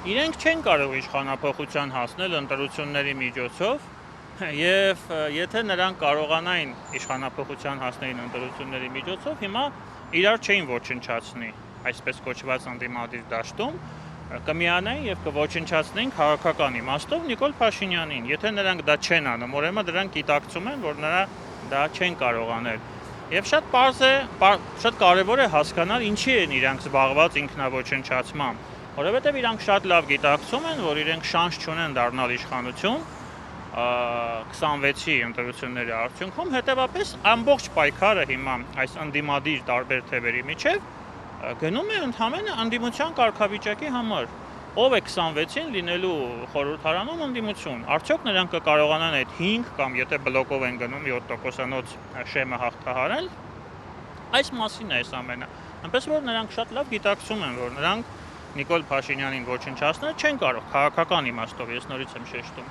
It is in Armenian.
իրենք չեն կարող իշխանափոխության հասնել ընտրությունների միջոցով, եւ եթե նրանք կարողանային իշխանափոխության հասնել ընտրությունների միջոցով, հիմա իրար չէին ոչնչացնի, այսպես կոչված ընդդիմադիր դաշտում, կմիանային եւ կոչնչացնեին քաղաքական իմաստով Նիկոլ Փաշինյանին։ Եթե նրանք դա չեն անում, ուրեմն դրանք գիտակցում են, որ նրա դա չեն կարող անել։ Եվ շատ պարզ է, շատ կարևոր է հասկանալ ինչի են իրանք զբաղված ինքնաոչնչացմամբ, որովհետեւ իրանք շատ լավ գիտակցում են, որ իրենք շանս չունեն դառնալ իշխանություն 26-ի ընտրությունների արդյունքում, հետևաբար ամբողջ պայքարը հիմա այս ընդդիմադիր տարբեր թևերի միջև գնում է ընդհանրապես ընդդիմության կարգավիճակի համար։ Ով է 26-ին լինելու խորհրդարանում ընդդիմություն։ Արդյոք նրանք կկարողանան այդ 5 կամ եթե բլոկով են գնում 7%-անոց շեմը հաղթահարել։ Այս մասին է այս ամենը։ Այնպես որ նրանք շատ լավ գիտակցում են, որ նրանք Նիկոլ Փաշինյանին ոչնչացնել չեն կարող քաղաքական իմաստով, ես նորից եմ շեշտում։